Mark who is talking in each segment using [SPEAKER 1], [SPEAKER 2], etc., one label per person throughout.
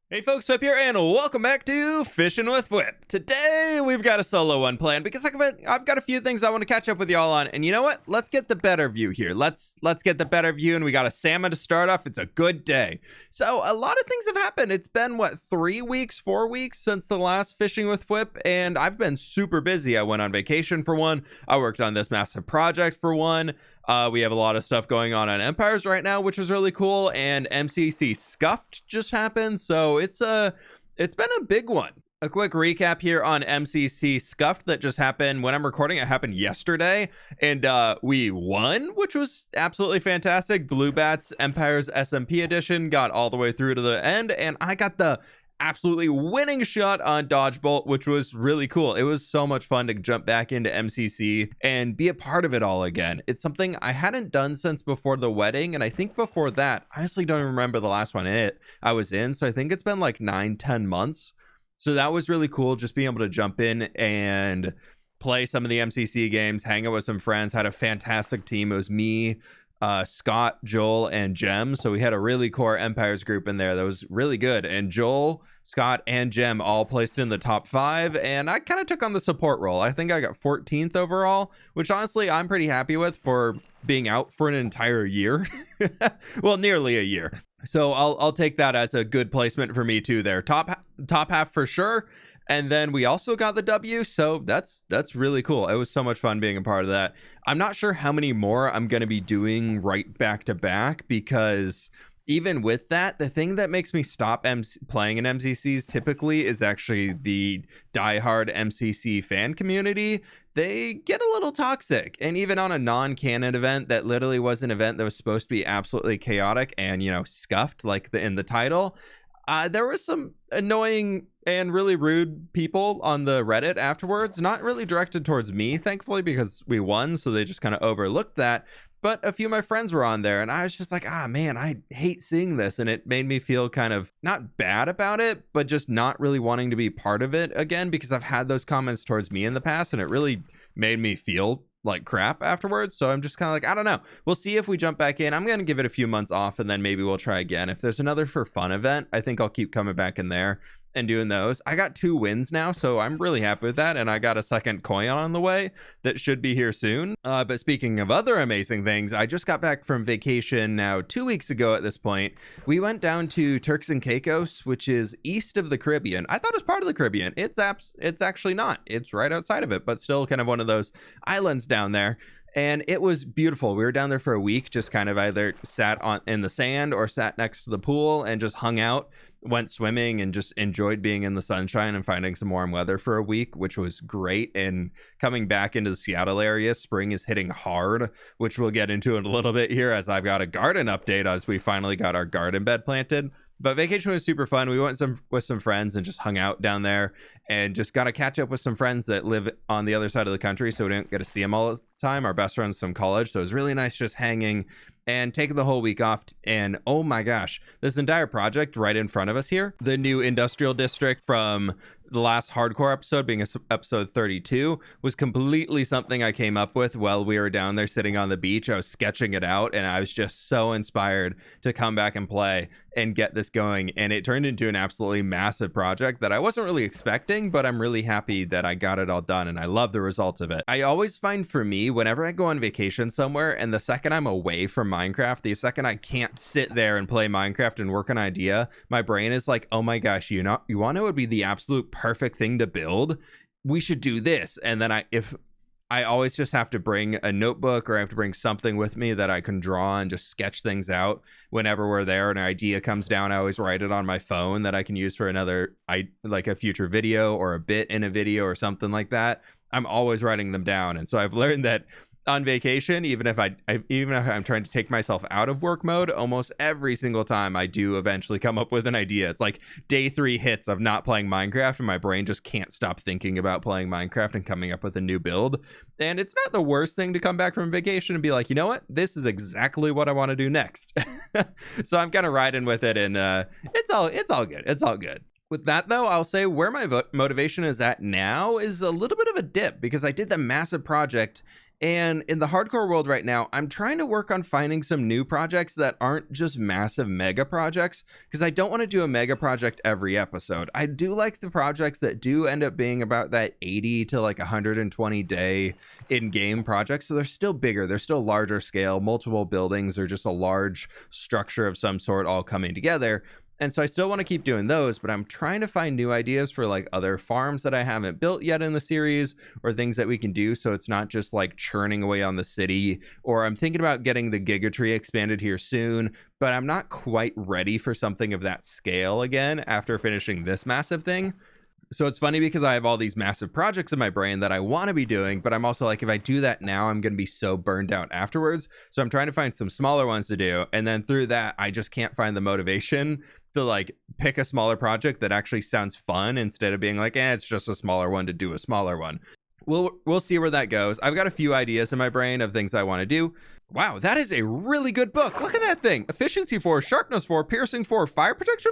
[SPEAKER 1] Hey folks, fWhip here, and welcome back to Fishing with fWhip. Today, we've got a solo one planned because I've got a few things I want to catch up with y'all on. And you know what? Let's get the better view here. Let's get the better view, and we got a salmon to start off. It's a good day. So, a lot of things have happened. It's been, 3 weeks, 4 weeks since the last Fishing with fWhip, and I've been super busy. I went on vacation for one. I worked on this massive project for one. We have a lot of stuff going on Empires right now, which is really cool, and MCC Scuffed just happened, so it's been a big one. A quick recap here on MCC Scuffed that just happened when I'm recording. It happened yesterday, and we won, which was absolutely fantastic. Blue Bats Empires SMP edition got all the way through to the end, and I got the absolutely winning shot on Dodge Bolt, which was really cool. It was so much fun to jump back into MCC and be a part of it all again. It's something I hadn't done since before the wedding, and I think before that, I honestly don't remember the last one I was in, so I think it's been like 9-10 months. So that was really cool, just being able to jump in and play some of the MCC games, hang out with some friends, had a fantastic team. It was me, Scott, Joel, and Jem. So we had a really core Empires group in there that was really good. And Joel, Scott, and Jem all placed in the top 5. And I kind of took on the support role. I think I got 14th overall, which honestly I'm pretty happy with for being out for an entire year. Well, nearly a year. So I'll take that as a good placement for me too there. Top half for sure. And then we also got the W, so that's really cool. It was so much fun being a part of that. I'm not sure how many more I'm going to be doing right back to back, because even with that, the thing that makes me stop playing in MCCs typically is actually the diehard MCC fan community. They get a little toxic, and even on a non-canon event that literally was an event that was supposed to be absolutely chaotic and, you know, scuffed like in the title, there was some annoying and really rude people on the Reddit afterwards, not really directed towards me, thankfully, because we won, so they just kind of overlooked that. But a few of my friends were on there, and I was just like, man, I hate seeing this. And it made me feel kind of not bad about it, but just not really wanting to be part of it again, because I've had those comments towards me in the past, and it really made me feel like crap afterwards. So I'm just kind of like, I don't know. We'll see if we jump back in. I'm going to give it a few months off, and then maybe we'll try again. If there's another for fun event, I think I'll keep coming back in there and doing those. I got 2 wins now, so I'm really happy with that, and I got a second coin on the way that should be here soon. But speaking of other amazing things, I just got back from vacation now 2 weeks ago at this point. We went down to Turks and Caicos, which is east of the Caribbean. I thought it was part of the Caribbean. It's actually not. It's right outside of it, but still kind of one of those islands down there. And it was beautiful. We were down there for a week, just kind of either sat in the sand or sat next to the pool and just hung out, went swimming, and just enjoyed being in the sunshine and finding some warm weather for a week, which was great. And coming back into the Seattle area, spring is hitting hard, which we'll get into in a little bit here, as I've got a garden update as we finally got our garden bed planted. But vacation was super fun. We went with some friends and just hung out down there, and just got to catch up with some friends that live on the other side of the country, so we didn't get to see them all the time. Our best friends from college, so it was really nice just hanging and taking the whole week off. And oh my gosh, this entire project right in front of us here, the new industrial district from the last hardcore episode, being episode 32, was completely something I came up with while we were down there sitting on the beach. I was sketching it out, and I was just so inspired to come back and play and get this going. And it turned into an absolutely massive project that I wasn't really expecting, but I'm really happy that I got it all done, and I love the results of it. I always find, for me, whenever I go on vacation somewhere, and the second I'm away from Minecraft, the second I can't sit there and play Minecraft and work an idea, my brain is like, oh my gosh, you want to know what would be the absolute perfect thing to build? We should do this. And then I always just have to bring a notebook, or I have to bring something with me that I can draw and just sketch things out whenever we're there. An idea comes down, I always write it on my phone that I can use for like a future video or a bit in a video or something like that. I'm always writing them down. And so I've learned that on vacation, even if I'm trying to take myself out of work mode, almost every single time I do eventually come up with an idea. It's like day 3 hits of not playing Minecraft, and my brain just can't stop thinking about playing Minecraft and coming up with a new build. And it's not the worst thing to come back from vacation and be like, you know what, this is exactly what I want to do next. So I'm kind of riding with it, and it's all good. It's all good. With that, though, I'll say where my motivation is at now is a little bit of a dip, because I did the massive project And in the hardcore world right now, I'm trying to work on finding some new projects that aren't just massive mega projects, because I don't want to do a mega project every episode. I do like the projects that do end up being about that 80 to like 120 day in-game projects. So they're still bigger, they're still larger scale, multiple buildings, or just a large structure of some sort all coming together. And so I still want to keep doing those, but I'm trying to find new ideas for like other farms that I haven't built yet in the series, or things that we can do so it's not just like churning away on the city. Or I'm thinking about getting the Giga Tree expanded here soon, but I'm not quite ready for something of that scale again after finishing this massive thing. So it's funny because I have all these massive projects in my brain that I want to be doing, but I'm also like, if I do that now, I'm going to be so burned out afterwards. So I'm trying to find some smaller ones to do. And then through that, I just can't find the motivation to like pick a smaller project that actually sounds fun instead of being like, it's just a smaller one to do a smaller one. We'll see where that goes. I've got a few ideas in my brain of things I want to do. Wow, that is a really good book. Look at that thing. Efficiency 4, sharpness 4, piercing 4, fire protection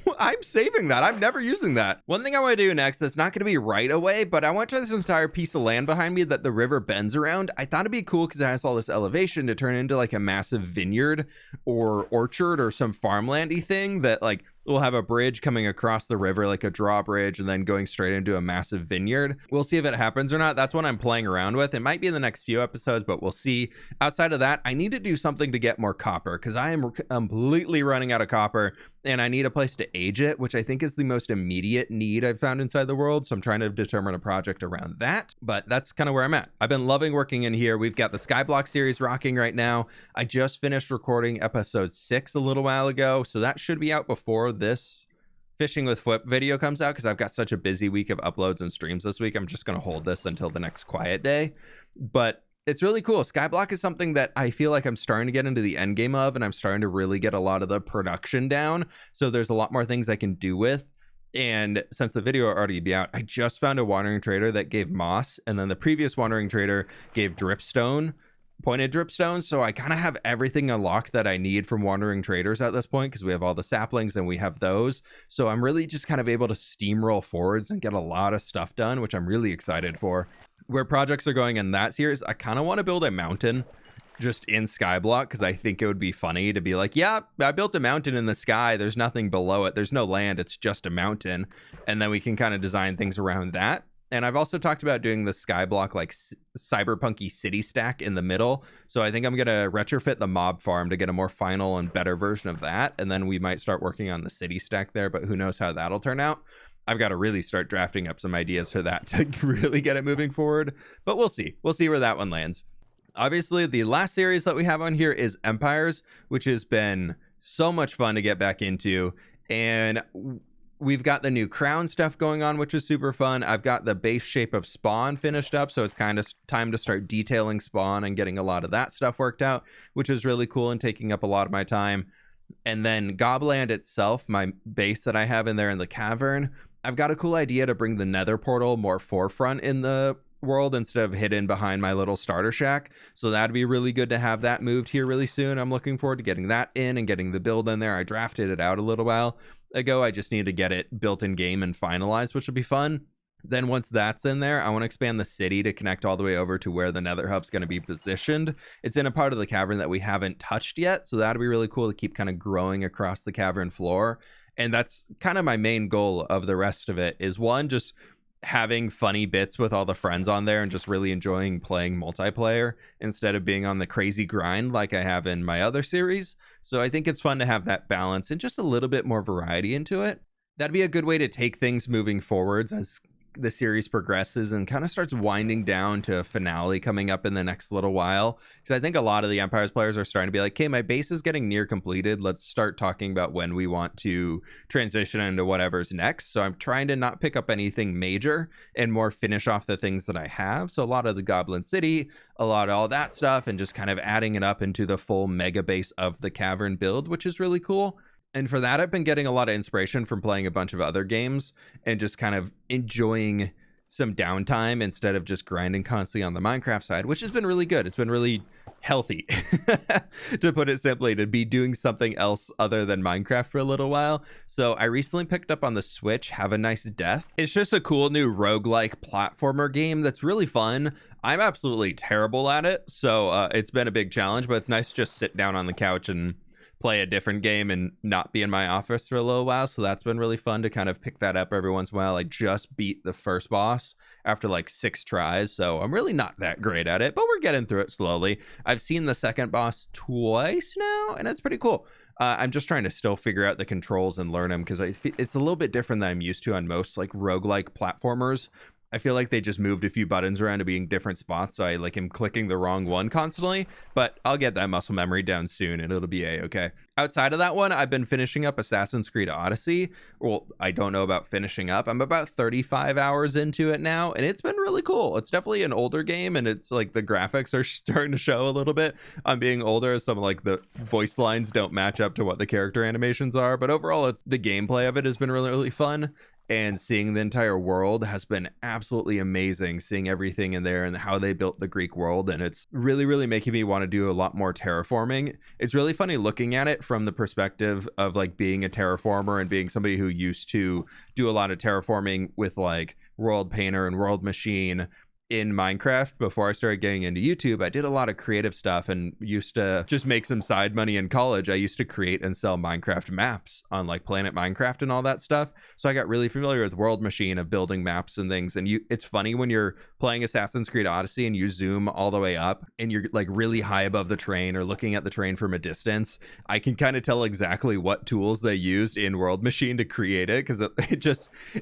[SPEAKER 1] 4. I'm saving that. I'm never using that. One thing I want to do next that's not going to be right away, but I want to try this entire piece of land behind me that the river bends around. I thought it'd be cool because it has all this elevation to turn into like a massive vineyard or orchard or some farmlandy thing that like we'll have a bridge coming across the river, like a drawbridge, and then going straight into a massive vineyard. We'll see if it happens or not. That's what I'm playing around with. It might be in the next few episodes, but we'll see. Outside of that, I need to do something to get more copper because I am completely running out of copper, and I need a place to age it, which I think is the most immediate need I've found inside the world. So I'm trying to determine a project around that, but that's kind of where I'm at. I've been loving working in here. We've got the Skyblock series rocking right now. I just finished recording episode 6 a little while ago, so that should be out before this Fishing with fWhip video comes out because I've got such a busy week of uploads and streams this week. I'm just going to hold this until the next quiet day, but it's really cool. Skyblock is something that I feel like I'm starting to get into the end game of, and I'm starting to really get a lot of the production down. So there's a lot more things I can do with. And since the video will already be out, I just found a wandering trader that gave moss, and then the previous wandering trader gave dripstone, pointed dripstone. So I kind of have everything unlocked that I need from wandering traders at this point because we have all the saplings and we have those. So I'm really just kind of able to steamroll forwards and get a lot of stuff done, which I'm really excited for. Where projects are going in that series, I kind of want to build a mountain just in Skyblock because I think it would be funny to be like, yeah, I built a mountain in the sky. There's nothing below it. There's no land. It's just a mountain. And then we can kind of design things around that. And I've also talked about doing the Skyblock like cyberpunky city stack in the middle. So I think I'm going to retrofit the mob farm to get a more final and better version of that. And then we might start working on the city stack there, but who knows how that'll turn out. I've got to really start drafting up some ideas for that to really get it moving forward. But we'll see. We'll see where that one lands. Obviously, the last series that we have on here is Empires, which has been so much fun to get back into. And we've got the new crown stuff going on, which is super fun. I've got the base shape of Spawn finished up, so it's kind of time to start detailing Spawn and getting a lot of that stuff worked out, which is really cool and taking up a lot of my time. And then Gobland itself, my base that I have in there in the cavern, I've got a cool idea to bring the nether portal more forefront in the world instead of hidden behind my little starter shack. So that'd be really good to have that moved here really soon. I'm looking forward to getting that in and getting the build in there. I drafted it out a little while ago. I just need to get it built in game and finalized, which will be fun. Then once that's in there, I want to expand the city to connect all the way over to where the nether hub's going to be positioned. It's in a part of the cavern that we haven't touched yet, so that'd be really cool to keep kind of growing across the cavern floor. And that's kind of my main goal of the rest of it is, one, just having funny bits with all the friends on there and just really enjoying playing multiplayer instead of being on the crazy grind like I have in my other series. So I think it's fun to have that balance and just a little bit more variety into it. That'd be a good way to take things moving forwards as the series progresses and kind of starts winding down to a finale coming up in the next little while, because I think a lot of the Empires players are starting to be like, okay, my base is getting near completed, let's start talking about when we want to transition into whatever's next. So I'm trying to not pick up anything major and more finish off the things that I have. So a lot of the Goblin City, a lot of all that stuff, and just kind of adding it up into the full mega base of the cavern build, which is really cool. And for that, I've been getting a lot of inspiration from playing a bunch of other games and just kind of enjoying some downtime instead of just grinding constantly on the Minecraft side, which has been really good. It's been really healthy, to put it simply, to be doing something else other than Minecraft for a little while. So I recently picked up on the Switch Have a Nice Death. It's just a cool new roguelike platformer game that's really fun. I'm absolutely terrible at it, so it's been a big challenge, but it's nice to just sit down on the couch and play a different game and not be in my office for a little while. So that's been really fun to kind of pick that up every once in a while. I just beat the first boss after like 6 tries, so I'm really not that great at it, but we're getting through it slowly. I've seen the second boss twice now, and it's pretty cool. I'm just trying to still figure out the controls and learn them, because it's a little bit different than I'm used to on most like roguelike platformers. I feel like they just moved a few buttons around to being different spots, so I like am clicking the wrong one constantly, but I'll get that muscle memory down soon and it'll be a-okay. Outside of that one, I've been finishing up Assassin's Creed Odyssey. Well, I don't know about finishing up. I'm about 35 hours into it now, and it's been really cool. It's definitely an older game, and it's like the graphics are starting to show a little bit. I'm being older, some like the voice lines don't match up to what the character animations are, but overall, it's the gameplay of it has been really, really fun. And seeing the entire world has been absolutely amazing, seeing everything in there and how they built the Greek world. And it's really, really making me want to do a lot more terraforming. It's really funny looking at it from the perspective of like being a terraformer and being somebody who used to do a lot of terraforming with like World Painter and World Machine in Minecraft. Before I started getting into YouTube, I did a lot of creative stuff and used to just make some side money in college. I used to create and sell Minecraft maps on like Planet Minecraft and all that stuff. So I got really familiar with World Machine of building maps and things. And it's funny when you're playing Assassin's Creed Odyssey and you zoom all the way up and you're like really high above the train or looking at the train from a distance. I can kind of tell exactly what tools they used in World Machine to create it, because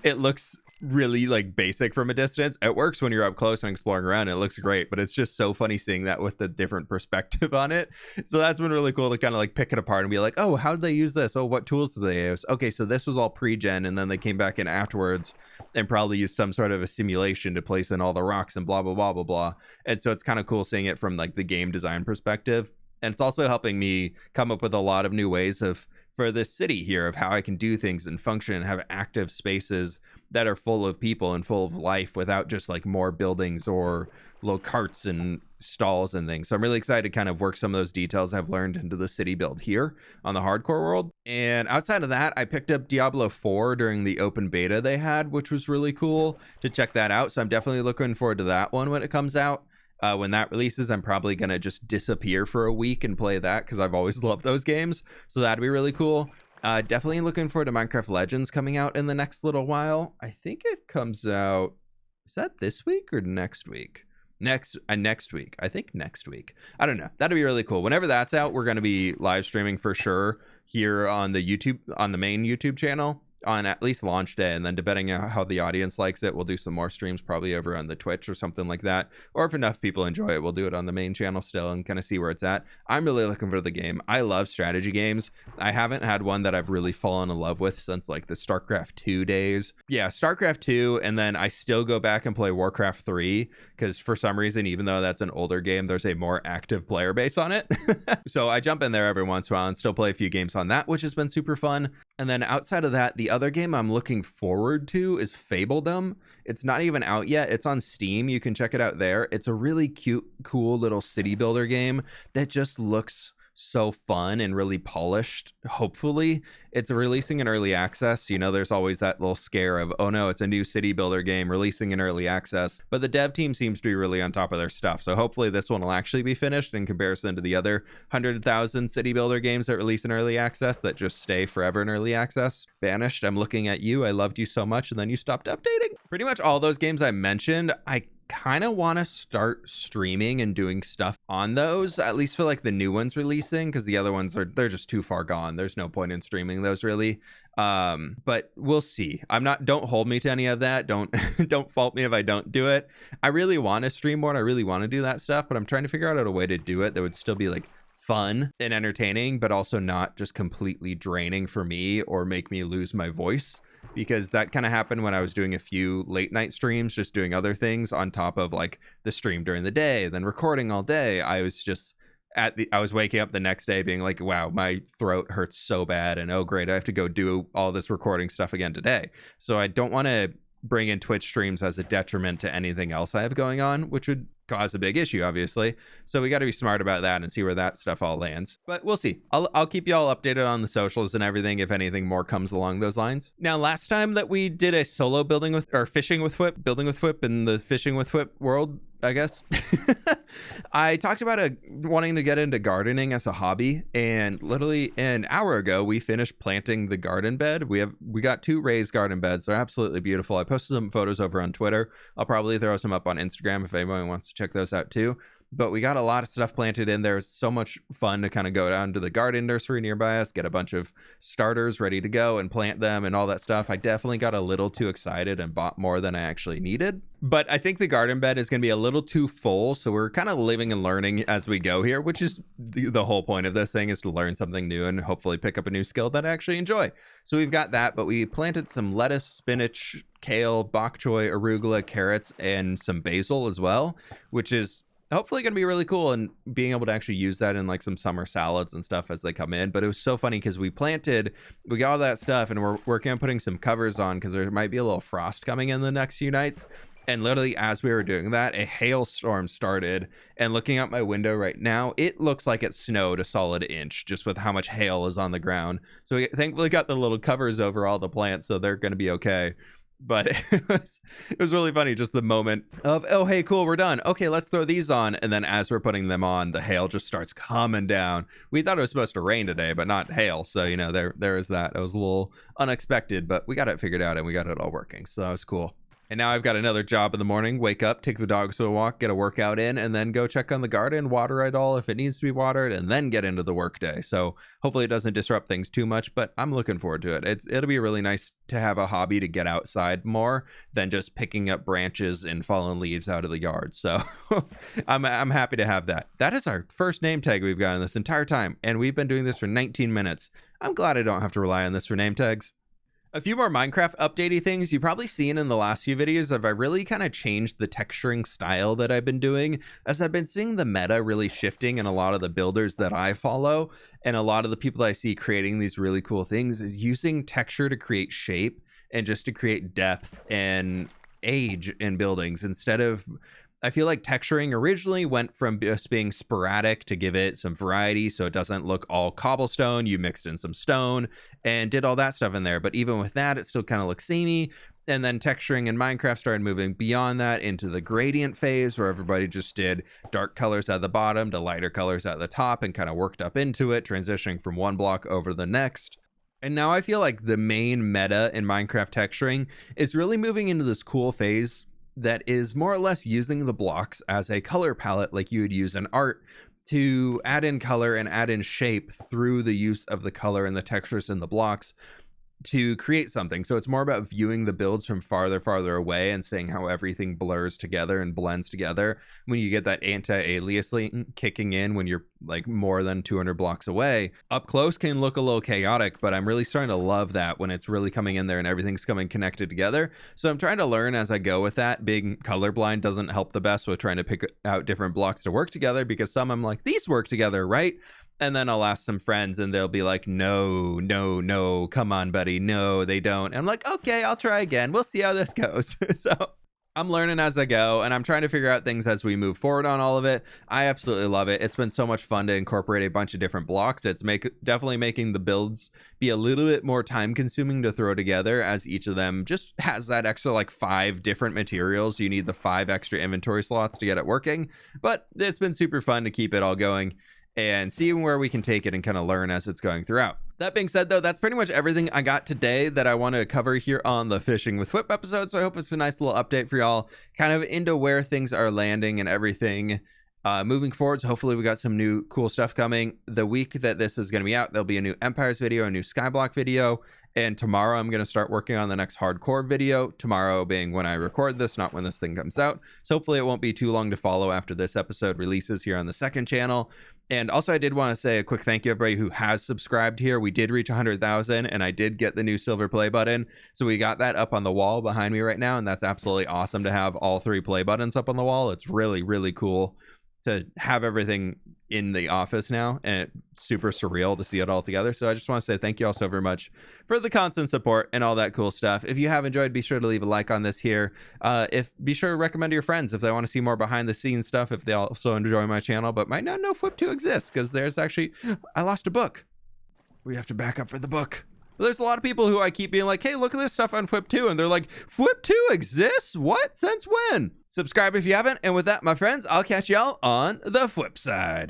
[SPEAKER 1] it looks really like basic from a distance. It works when you're up close and exploring around, and it looks great, but it's just so funny seeing that with the different perspective on it. So that's been really cool to kind of like pick it apart and be like, oh, how did they use this? Oh, what tools did they use? Okay, so this was all pre-gen, and then they came back in afterwards and probably used some sort of a simulation to place in all the rocks and blah blah blah blah blah. And so it's kind of cool seeing it from like the game design perspective. And it's also helping me come up with a lot of new ways for this city here of how I can do things and function and have active spaces that are full of people and full of life without just like more buildings or little carts and stalls and things. So I'm really excited to kind of work some of those details I've learned into the city build here on the hardcore world. And outside of that, I picked up Diablo 4 during the open beta they had, which was really cool to check that out. So I'm definitely looking forward to that one when it comes out. When that releases, I'm probably going to just disappear for a week and play that, because I've always loved those games. So that'd be really cool. Definitely looking forward to Minecraft Legends coming out in the next little while. I think it comes out, is that this week or next week? Next week. I think next week. I don't know. That'd be really cool. Whenever that's out, we're going to be live streaming for sure here on the main YouTube channel on at least launch day, and then depending on how the audience likes it, we'll do some more streams probably over on the Twitch or something like that, or if enough people enjoy it, we'll do it on the main channel still and kind of see where it's at. I'm really looking for the game. I love strategy games. I haven't had one that I've really fallen in love with since like the StarCraft 2 days. Yeah, StarCraft 2, and then I still go back and play Warcraft 3, because for some reason, even though that's an older game, there's a more active player base on it. So I jump in there every once in a while and still play a few games on that, which has been super fun. And then outside of that, the other game I'm looking forward to is Fabledom. It's not even out yet. It's on Steam. You can check it out there. It's a really cute, cool little city builder game that just looks so fun and really polished. Hopefully it's releasing in early access. You know, there's always that little scare of, oh no, it's a new city builder game releasing in early access, but the dev team seems to be really on top of their stuff. So hopefully this one will actually be finished in comparison to the other 100,000 city builder games that release in early access that just stay forever in early access. Banished, I'm looking at you. I loved you so much, and then you stopped updating. Pretty much all those games I mentioned, I kind of want to start streaming and doing stuff on those, at least for like the new ones releasing, because the other ones they're just too far gone. There's no point in streaming those really. But we'll see. Don't hold me to any of that. Don't fault me if I don't do it. I really want to stream more and I really want to do that stuff, but I'm trying to figure out a way to do it that would still be like fun and entertaining, but also not just completely draining for me or make me lose my voice, because that kind of happened when I was doing a few late night streams, just doing other things on top of like the stream during the day, then recording all day. I was just I was waking up the next day being like, wow, my throat hurts so bad, and oh great, I have to go do all this recording stuff again today. So I don't want to bring in Twitch streams as a detriment to anything else I have going on, which would cause a big issue, obviously. So we got to be smart about that and see where that stuff all lands. But we'll see. I'll keep you all updated on the socials and everything if anything more comes along those lines. Now, last time that we did a solo building with, or fishing with fWhip, building with fWhip in the fishing with fWhip world, I guess, I talked about wanting to get into gardening as a hobby, and literally an hour ago we finished planting the garden bed. We got 2 raised garden beds. They're absolutely beautiful. I posted some photos over on Twitter. I'll probably throw some up on Instagram if anyone wants to check those out too. But we got a lot of stuff planted in there. It's so much fun to kind of go down to the garden nursery nearby us, get a bunch of starters ready to go and plant them and all that stuff. I definitely got a little too excited and bought more than I actually needed. But I think the garden bed is going to be a little too full. So we're kind of living and learning as we go here, which is the whole point of this thing, is to learn something new and hopefully pick up a new skill that I actually enjoy. So we've got that, but we planted some lettuce, spinach, kale, bok choy, arugula, carrots, and some basil as well, which is hopefully going to be really cool, and being able to actually use that in like some summer salads and stuff as they come in. But it was so funny because we got all that stuff and we're working on putting some covers on because there might be a little frost coming in the next few nights. And literally as we were doing that, a hailstorm started, and looking out my window right now, it looks like it snowed a solid inch just with how much hail is on the ground. So we thankfully got the little covers over all the plants, so they're going to be okay. But it was really funny, just the moment of, oh, hey, cool, we're done. Okay, let's throw these on. And then as we're putting them on, the hail just starts coming down. We thought it was supposed to rain today, but not hail. So, you know, there is that. It was a little unexpected, but we got it figured out and we got it all working. So that was cool. And now I've got another job in the morning. Wake up, take the dogs for a walk, get a workout in, and then go check on the garden, water it all if it needs to be watered, and then get into the workday. So hopefully it doesn't disrupt things too much, but I'm looking forward to it. It'll be really nice to have a hobby to get outside more than just picking up branches and fallen leaves out of the yard. So I'm happy to have that. That is our first name tag we've gotten this entire time, and we've been doing this for 19 minutes. I'm glad I don't have to rely on this for name tags. A few more Minecraft updatey things you've probably seen in the last few videos of I really kind of changed the texturing style that I've been doing, as I've been seeing the meta really shifting in a lot of the builders that I follow, and a lot of the people I see creating these really cool things is using texture to create shape and just to create depth and age in buildings. Instead of, I feel like texturing originally went from just being sporadic to give it some variety so it doesn't look all cobblestone. You mixed in some stone and did all that stuff in there. But even with that, it still kind of looks samey. And then texturing in Minecraft started moving beyond that into the gradient phase, where everybody just did dark colors at the bottom to lighter colors at the top and kind of worked up into it, transitioning from one block over the next. And now I feel like the main meta in Minecraft texturing is really moving into this cool phase that is more or less using the blocks as a color palette like you would use in art, to add in color and add in shape through the use of the color and the textures in the blocks to create something. So it's more about viewing the builds from farther away and seeing how everything blurs together and blends together when you get that anti-aliasing kicking in when you're like more than 200 blocks away. Up close can look a little chaotic, but I'm really starting to love that when it's really coming in there and everything's coming connected together. So I'm trying to learn as I go with that. Being colorblind doesn't help the best with trying to pick out different blocks to work together, because some I'm like, these work together, right? And then I'll ask some friends and they'll be like, no, come on, buddy. No, they don't. And I'm like, okay, I'll try again. We'll see how this goes. So I'm learning as I go, and I'm trying to figure out things as we move forward on all of it. I absolutely love it. It's been so much fun to incorporate a bunch of different blocks. It's definitely making the builds be a little bit more time consuming to throw together, as each of them just has that extra like 5 different materials. You need the 5 extra inventory slots to get it working, but it's been super fun to keep it all going and seeing where we can take it and kind of learn as it's going throughout. That being said, though, that's pretty much everything I got today that I want to cover here on the Fishing with fWhip episode. So I hope it's a nice little update for y'all, kind of into where things are landing and everything moving forward. So hopefully we got some new cool stuff coming. The week that this is going to be out, there'll be a new Empires video, a new Skyblock video, and tomorrow I'm going to start working on the next hardcore video, tomorrow being when I record this, not when this thing comes out. So hopefully it won't be too long to follow after this episode releases here on the second channel. And also, I did want to say a quick thank you, everybody who has subscribed here. We did reach 100,000, and I did get the new silver play button. So we got that up on the wall behind me right now, and that's absolutely awesome to have all 3 play buttons up on the wall. It's really, really cool to have everything in the office now, and it's super surreal to see it all together. So I just want to say thank you all so very much for the constant support and all that cool stuff. If you have enjoyed, be sure to leave a like on this here. Be sure to recommend to your friends if they want to see more behind the scenes stuff, if they also enjoy my channel but might not know fWhip 2 exists, because there's actually, I lost a book. We have to back up for the book. There's a lot of people who I keep being like, hey, look at this stuff on fWhip 2. And they're like, fWhip 2 exists? What? Since when? Subscribe if you haven't. And with that, my friends, I'll catch y'all on the fWhip side.